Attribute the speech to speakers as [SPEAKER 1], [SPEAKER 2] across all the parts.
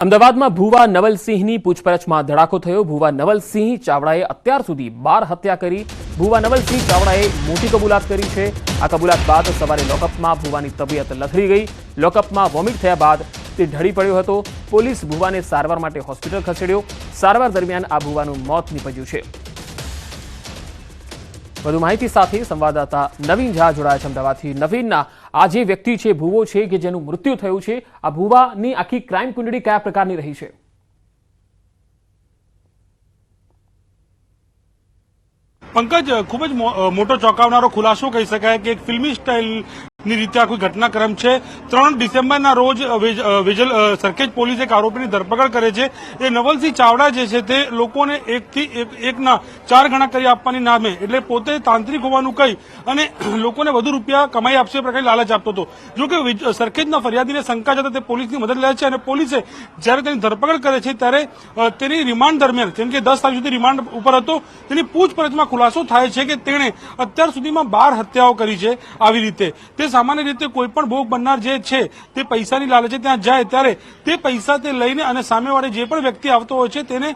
[SPEAKER 1] અમદાવાદમાં ભુવા નવલસિંહની પૂછપરછમાં ધડાકો થયો। ભુવા નવલસિંહ ચાવડાએ અત્યાર સુધી 12 હત્યા કરી। ભુવા નવલસિંહ ચાવડાએ મોટી કબૂલાત કરી છે। આ કબૂલાત બાદ સવારે લોકઅપમાં ભુવાની તબિયત લથડી ગઈ। લોકઅપમાં વોમિટ થયા બાદ તે ઢળી પડ્યો હતો। પોલીસ ભુવાને સારવાર માટે હોસ્પિટલ ખસેડ્યો। સારવાર દરમિયાન આ ભુવાનું મોત નીપજ્યું છે। વધુ માહિતી સાથે સંવાદદાતા નવીન ઝા જોડાયા છે અમદાવાદથી। નવીનના આ જે વ્યક્તિ છે ભુવો છે કે જેનું મૃત્યુ થયું છે, આ ભુવાની આખી ક્રાઇમ કુંડળી કયા પ્રકારની રહી છે?
[SPEAKER 2] પંકજ, ખૂબ જ મોટો ચોંકાવનારો ખુલાસો કહી શકાય કે એક ફિલ્મી સ્ટાઇલની રીતે આ કોઈ ઘટનાક્રમ છે। 3 ડિસેમ્બરના રોજ વિજલ સરખેજ પોલીસ એક આરોપીની ધરપકડ કરે છે। એ નવલસિંહ ચાવડા જે છે તે લોકોને એકના 4 ગણા કરી આપવાની નામે, એટલે પોતે તાંત્રિક હોવાનું કહી અને લોકોને વધુ રૂપિયા કમાઈ આપશે પ્રકારની લાલચ આપતો હતો। જો કે સરખેજના ફરિયાદીને શંકા જતા તે પોલીસની મદદ લે છે અને પોલીસે જ્યારે તેની ધરપકડ કરે છે ત્યારે તેની રિમાન્ડ દરમિયાન, જેમ કે 10 તારીખ સુધી રિમાન્ડ ઉપર હતો, તેની પૂછપરછમાં ખુલાસો થાય છે કે તેણે અત્યાર સુધીમાં 12 હત્યાઓ કરી છે। આવી રીતે તે સામાન્ય રીતે કોઈ પણ ભોગ બનનાર જે છે તે પૈસાની લાલચે ત્યાં જાય ત્યારે તે પૈસા તે લઈને અને સામેવાળે જે પણ વ્યક્તિ આવતો હોય છે તેને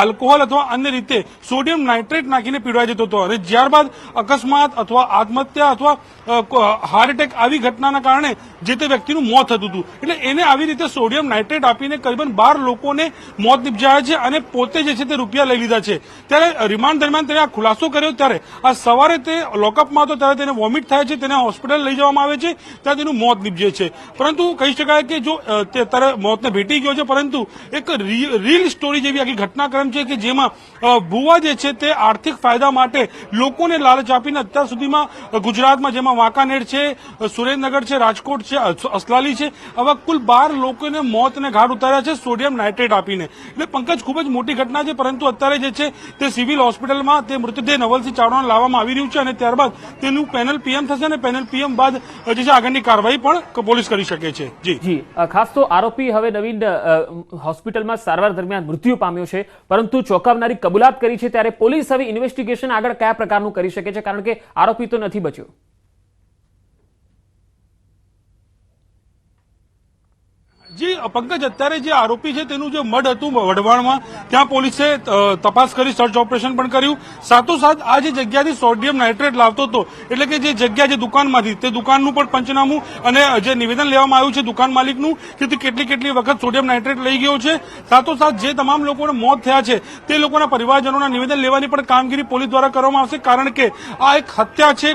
[SPEAKER 2] આલ્કોહોલ અથવા અન્ય રીતે સોડિયમ નાઇટ્રેટ નાખીને પીવડાવી દેતો હતો અને ત્યારબાદ અકસ્માત અથવા આત્મહત્યા અથવા હાર્ટ એટેક આવી ઘટનાના કારણે જે તે વ્યક્તિનું મોત થતું હતું। એટલે એને આવી રીતે સોડિયમ નાઇટ્રેટ આપીને કરીબન 12 લોકોને મોત નિપજાયા છે અને પોતે જે છે તે રૂપિયા લઈ લીધા છે। ત્યારે રિમાન્ડ દરમિયાન તેને આ ખુલાસો કર્યો ત્યારે આ સવારે તે લોકઅપમાં હતો ત્યારે તેને વોમિટ થાય છે, તેને હોસ્પિટલ લઈ જવામાં આવે છે, ત્યાં તેનું મોત નીપજે છે। પરંતુ કહી શકાય કે જો તે અત્યારે મોતને ભેટી ગયો છે, પરંતુ એક રીલ સ્ટોરી જેવી આખી ઘટનાક્રમ છે કે જેમાં ભુવા જે છે તે આર્થિક ફાયદા માટે લોકોને લાલચ આપીને અત્યાર સુધીમાં ગુજરાતમાં, જેમાં વાંકાનેર છે, સુરેન્દ્રનગર છે, રાજકોટ છે, અસલાલી છે, આવા કુલ 12 લોકોને મોતને ઘાટ ઉતાર્યા છે સોડિયમ નાઇટ્રેટ આપીને। એટલે પંકજ, ખૂબ જ મોટી ઘટના છે, પરંતુ અત્યારે જે છે તે સિવિલ હોસ્પિટલમાં તે મૃતદેહ નવલસિંહ ચાવડાને લાવવામાં આવી રહ્યું છે અને ત્યારબાદ તેનું પેનલ પીએમ થશે અને પેનલ પીએમ બાદ જે છે આગળની કાર્યવાહી પણ પોલીસ કરી શકે છે।
[SPEAKER 1] જી, ખાસ તો આરોપી હવે નવીન હોસ્પિટલમાં સારવાર દરમિયાન મૃત્યુ પામ્યો છે, પરંતુ ચોંકાવનારી કબૂલાત કરી છે, ત્યારે પોલીસ હવે ઇન્વેસ્ટિગેશન આગળ કયા પ્રકારનું કરી શકે છે? કારણ કે આરોપી તો નથી બચ્યો।
[SPEAKER 2] જી પંકજ, અત્યારે જે આરોપી છે તેનું જે મઢ હતું વઢવાણમાં, ત્યાં પોલીસે તપાસ કરી, સર્ચ ઓપરેશન પણ કર્યું। સાથોસાથ આ જે જગ્યાથી સોડિયમ નાઇટ્રેટ લાવતો હતો, એટલે કે જે જગ્યા જે દુકાનમાંથી, તે દુકાનનું પણ પંચનામું અને જે નિવેદન લેવામાં આવ્યું છે દુકાન માલિકનું કે તે કેટલી વખત સોડિયમ નાઇટ્રેટ લઈ ગયો છે। સાથોસાથ જે તમામ લોકોને મોત થયા છે તે લોકોના પરિવારજનોના નિવેદન લેવાની પણ કામગીરી પોલીસ દ્વારા કરવામાં આવશે। કારણ કે આ એક હત્યા છે,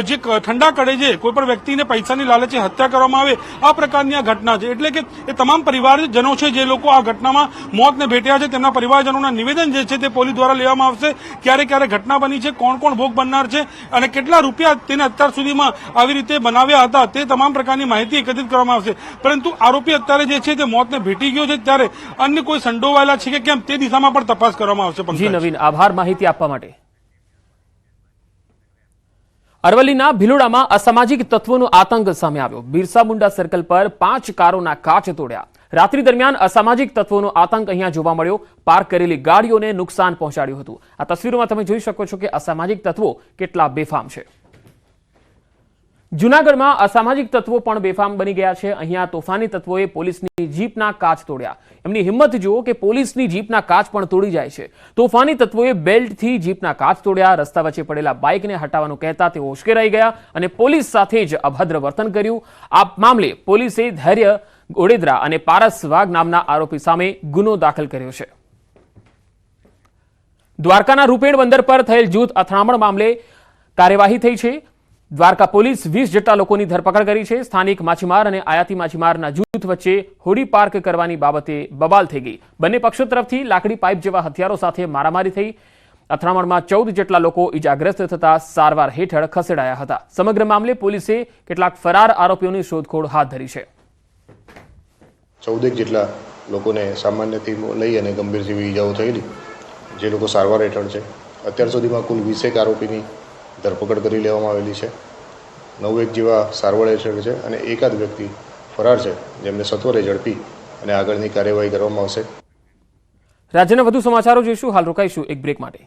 [SPEAKER 2] જે ઠંડા કડે છે કોઈ પણ વ્યક્તિને પૈસાની લાલચે હત્યા કરવામાં આવે, આ પ્રકારની આ ઘટના છે। એટલે એ તમામ પરિવારજનો છે જે લોકો આ ઘટનામાં મોતને ભેટ્યા છે, તેમના પરિવારજનોના નિવેદન જે છે તે પોલીસ દ્વારા લેવામાં આવશે। ક્યારે ઘટના બની છે, કોણ ભોગ બનનાર છે અને કેટલા રૂપિયા તેને અત્યાર સુધીમાં આવી રીતે બનાવ્યા હતા, તે તમામ પ્રકારની માહિતી એકત્રિત કરવામાં આવશે। પરંતુ આરોપી અત્યારે જે છે તે મોતને ભેટી ગયો છે, ત્યારે અન્ય કોઈ સંડોવાયેલા છે કે કેમ તે દિશામાં પણ તપાસ કરવામાં આવશે।
[SPEAKER 1] જી નવીન, આભાર માહિતી આપવા માટે। અરવલ્લીના ભિલોડામાં અસામાજિક તત્વોનો આતંક સામે આવ્યો। બિરસા મુંડા સર્કલ પર 5 કારોના કાચ તોડ્યા। રાત્રિ દરમિયાન અસામાજિક તત્વોનો આતંક અહીંયા જોવા મળ્યો। પાર્ક કરેલી ગાડીઓને નુકસાન પહોંચાડ્યું હતું। આ તસવીરોમાં તમે જોઈ શકો છો કે અસામાજિક તત્વો કેટલા બેફામ છે। જૂનાગઢમાં અસામાજિક તત્વો પણ બેફામ બની ગયા છે। અહીંયા તોફાની તત્વોએ પોલીસની જીપના કાચ તોડ્યા। એમની હિંમત જુઓ કે પોલીસની જીપના કાચ પણ તોડી જાય છે। તોફાની તત્વોએ બેલ્ટથી જીપના કાચ તોડ્યા। રસ્તા વચ્ચે પડેલા બાઇકને હટાવવાનું કહેતા તેઓ ઉશ્કેરાઈ ગયા અને પોલીસ સાથે જ અભદ્ર વર્તન કર્યું। આ મામલે પોલીસે ધૈર્ય ગોડેદરા અને પારસ વાઘ નામના આરોપી સામે ગુનો દાખલ કર્યો છે। દ્વારકાના રૂપેણ બંદર પર થયેલ જૂથ અથડામણ મામલે કાર્યવાહી થઈ છે। દ્વારકા પોલીસ 20 જેટલા લોકોની ધરપકડ કરી છે। સ્થાનિક માછીમાર અને આયાતી માછીમારના જૂથ વચ્ચે હોડી પાર્ક કરવાની બાબતે બબાલ થઈ ગઈ। બંને પક્ષો તરફથી લાકડી પાઇપ જેવા હથિયારો સાથે મારામારી થઈ। અથડામણમાં 14 જેટલા લોકો ઇજાગ્રસ્ત થતા સારવાર હેઠળ ખસેડાયા હતા। સમગ્ર મામલે પોલીસે કેટલાક ફરાર આરોપીઓની શોધખોળ હાથ ધરી છે।
[SPEAKER 3] 14 જેટલા લોકોને સામાન્યથી લઈ અને ગંભીર જેવી ઈજાઓ થયેલી, જે લોકો સારવાર હેઠળ છે। અત્યાર સુધીમાં કુલ 20 આરોપીની ધરપકડ કરી લેવામાં આવેલી છે। 9 જેવા સારવાર હેઠળ છે અને એકાદ વ્યક્તિ ફરાર છે, જેમને સત્વરે ઝડપી અને આગળની કાર્યવાહી કરવામાં આવશે।
[SPEAKER 1] રાજ્યના વધુ સમાચારો જોઈશું। હાલ રોકાઈશું એક બ્રેક માટે।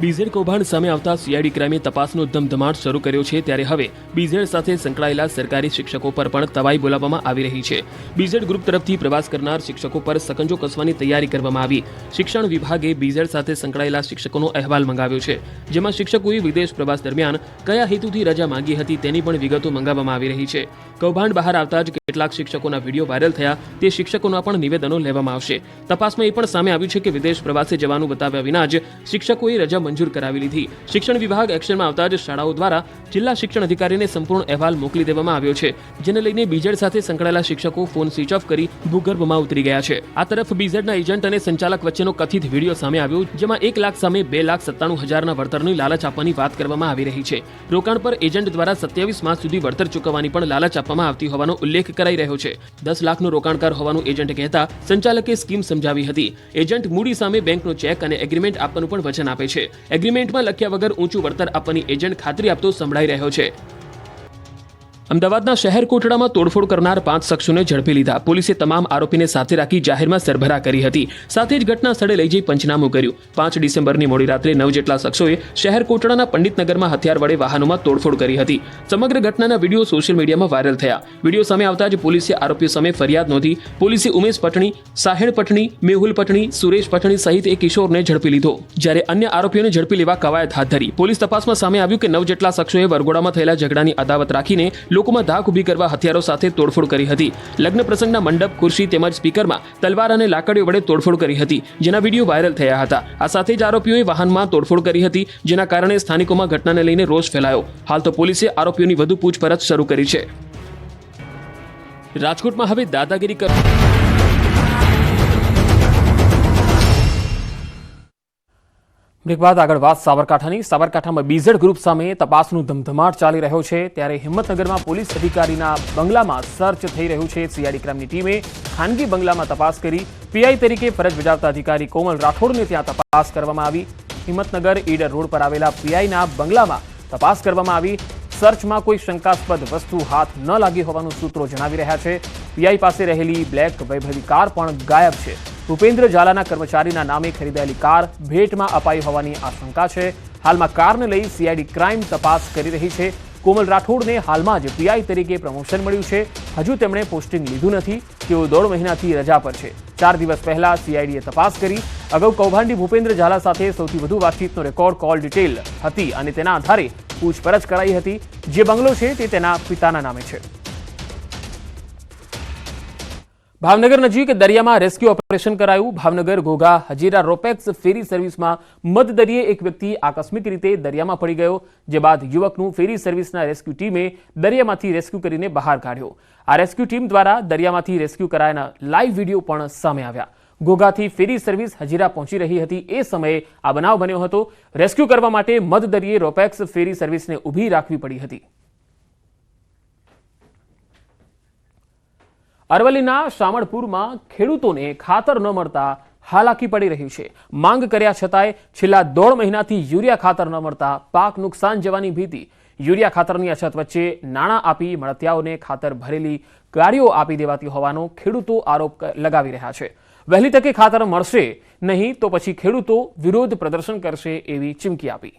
[SPEAKER 4] બીઝેડ કૌભાંડ સામે આવતા સીઆઈડી ક્રાઇમે તપાસનો ધમધમાટ શરૂ કર્યો છે ત્યારે હવે બીઝેડ સાથે સંકળાયેલા સરકારી શિક્ષકો પર પણ તવાઈ બોલાવવામાં આવી રહી છે. બીઝેડ ગ્રુપ તરફથી પ્રવાસ કરનાર શિક્ષકો પર સકંજો કસવાની તૈયારી કરવામાં આવી. શિક્ષણ વિભાગે બીઝેડ સાથે સંકળાયેલા શિક્ષકોનો અહેવાલ મંગાવ્યો છે, જેમાં શિક્ષકોએ વિદેશ પ્રવાસ દરમિયાન કયા હેતુથી રજા માંગી હતી તેની પણ વિગતો મંગાવવામાં આવી રહી છે. કૌભાંડ બહાર આવતા જ કેટલાક શિક્ષકોના વિડીયો વાયરલ થયા તે શિક્ષકોના પણ નિવેદનો લેવામાં આવશે. તપાસમાં એ પણ સામે આવ્યું છે કે વિદેશ પ્રવાસે જવાનું બતાવ્યા વિના જ શિક્ષકોએ રજા મંજૂર કરાવી લીધી. શિક્ષણ વિભાગ એક્શનમાં આવતા જ શાળાઓ દ્વારા જિલ્લા શિક્ષણ અધિકારીને સંપૂર્ણ અહેવાલ મોકલી દેવામાં આવ્યો છે, જેને લઈને બીઝેડ સાથે સંકળાયેલા શિક્ષકો ફોન સ્વિચ ઓફ કરી ભૂગર્ભમાં ઉતરી ગયા છે. આ તરફ બીઝેડના એજન્ટ અને સંચાલક વચ્ચેનો કથિત વિડીયો સામે આવ્યો, જેમાં 1 લાખ સામે 2,97,000ના વળતરની લાલચ આપવાની વાત કરવામાં આવી રહી છે. રોકાણ પર એજન્ટ દ્વારા 27 માસ સુધી વળતર ચૂકવવાની પણ લાલચ આપવામાં આવતી હોવાનો ઉલ્લેખ કરાઈ રહ્યો છે. 10 લાખનું રોકાણકાર હોવાનું એજન્ટ કહેતા સંચાલકે સ્કીમ સમજાવી હતી. એજન્ટ મૂડી સામે બેંકનો ચેક અને એગ્રીમેન્ટ આપવાનું પણ વચન આપે છે. એગ્રીમેન્ટમાં લખ્યા વગર ઊંચું વળતર આપવાની એજન્ટ ખાતરી આપતો સંભળાઈ રહ્યો છે. અમદાવાદના શહેર કોટડામાં તોડફોડ કરનાર 5 શખ્સોને ઝડપી લીધા. પોલીસે તમામ આરોપીને સાથે રાખી જાહેરમાં સરભરા કરી હતી. સાથે જ ઘટના સ્થળે લઈ જઈ પંચનામું કર્યું. 5 ડિસેમ્બરની મોડી રાત્રે 9 જેટલા શખ્સોએ શહેર કોટડાના પંડિતનગરમાં હથિયાર વડે વાહનોમાં તોડફોડ કરી હતી. સમગ્ર ઘટનાના વિડીયો સોશિયલ મીડિયામાં વાયરલ થયા. વિડીયો સામે આવતા જ પોલીસે આરોપીઓ સામે ફરિયાદ નોંધી. પોલીસે ઉમેશ પટણી, સાહેડ પટણી, મેહુલ પટણી, સુરેશ પટણી સહિત એક કિશોરને ઝડપી લીધો, જ્યારે અન્ય આરોપીઓને ઝડપી લેવા કવાયત હાથ ધરી. પોલીસ તપાસમાં સામે આવ્યું કે 9 જેટલા શખ્સોએ વરઘોડામાં થયેલા ઝઘડાની અદાવત રાખીને લોકોમાં ધાક ઊભી કરવા હથિયારો સાથે તોડફોડ કરી હતી. લગ્ન પ્રસંગના મંડપ, ખુરશી તેમજ સ્પીકરમાં તલવાર અને લાકડીઓ વડે તોડફોડ કરી હતી, જેના વિડીયો વાયરલ થયા હતા. આ સાથે જ આરોપીઓએ વાહનમાં તોડફોડ કરી હતી, જેના કારણે સ્થાનિકોમાં ઘટનાને લઈને રોષ ફેલાયો. હાલ તો પોલીસે આરોપીઓની વધુ પૂછપરછ શરૂ કરી છે. રાજકોટમાં હવે દાદાગીરી
[SPEAKER 1] બ્રેક બાદ આગળ વાત સાબરકાંઠાની. સાબરકાંઠામાં બીઝેડ ગ્રુપ સામે તપાસનું ધમધમાટ ચાલી રહ્યો છે, ત્યારે હિંમતનગરમાં પોલીસ અધિકારીના બંગલામાં સર્ચ થઈ રહ્યું છે. સીઆઈડી ક્રાઇમની ટીમે ખાનગી બંગલામાં તપાસ કરી. પીઆઈ તરીકે ફરજ બજાવતા અધિકારી કોમલ રાઠોડને ત્યાં તપાસ કરવામાં આવી. હિંમતનગર ઈડર રોડ પર આવેલા પીઆઈના બંગલામાં તપાસ કરવામાં આવી. સર્ચમાં કોઈ શંકાસ્પદ વસ્તુ હાથ ન લાગી હોવાનું સૂત્રો જણાવી રહ્યા છે. પીઆઈ પાસે રહેલી બ્લેક વૈભવી કાર પણ ગાયબ છે. ભૂપેન્દ્ર ઝાલાના કર્મચારીના નામે ખરીદાયેલી કાર ભેટમાં અપાઈ હોવાની આશંકા છે. હાલમાં કારને લઈ સીઆઈડી ક્રાઇમ તપાસ કરી રહી છે. કોમલ રાઠોડને હાલમાં જ પીઆઈ તરીકે પ્રમોશન મળ્યું છે. હજુ તેમણે પોસ્ટિંગ લીધું નથી. તેઓ 1.5 મહિનાથી રજા પર છે. 4 દિવસ પહેલા સીઆઈડીએ તપાસ કરી. અગાઉ કૌભાંડી ભૂપેન્દ્ર ઝાલા સાથે સૌથી વધુ વાતચીતનો રેકોર્ડ કોલ ડિટેલ હતી અને તેના આધારે પૂછપરછ કરાઈ હતી. જે બંગલો છે તે તેના પિતાના નામે છે. ભાવનગર નજીક દરિયામાં રેસ્ક્યુ ઓપરેશન કરાયું. ભાવનગર ઘોઘા હજીરા રોપેક્સ ફેરી સર્વિસમાં મધદરિયે એક વ્યક્તિ આકસ્મિક રીતે દરિયામાં પડી ગયો, જે બાદ યુવકનું ફેરી સર્વિસના રેસ્ક્યુ ટીમે દરિયામાંથી રેસ્ક્યુ કરીને બહાર કાઢ્યો. આ રેસ્ક્યુ ટીમ દ્વારા દરિયામાંથી રેસ્ક્યુ કરાયાના લાઈવ વિડીયો પણ સામે આવ્યા. ઘોઘાથી ફેરી સર્વિસ હજીરા પહોંચી રહી હતી એ સમયે આ બનાવ બન્યો હતો. રેસ્ક્યુ કરવા માટે મધદરિયે રોપેક્સ ફેરી સર્વિસને ઊભી રાખવી પડી હતી. અરવલ્લીના શામળપુરમાં ખેડૂતોને ખાતર ન મળતા હાલાકી પડી રહી છે. માંગ કર્યા છતાંય છેલ્લા 1.5 મહિનાથી યુરિયા ખાતર ન મળતા પાક નુકસાન જવાની ભીતિ. યુરિયા ખાતરની અછત વચ્ચે નાણાં આપી મળતિયાઓને ખાતર ભરેલી ગાડીઓ આપી દેવાતી હોવાનો ખેડૂતો આરોપ લગાવી રહ્યા છે. વહેલી તકે ખાતર મળશે નહીં તો પછી ખેડૂતો વિરોધ પ્રદર્શન કરશે એવી ચીમકી આપી.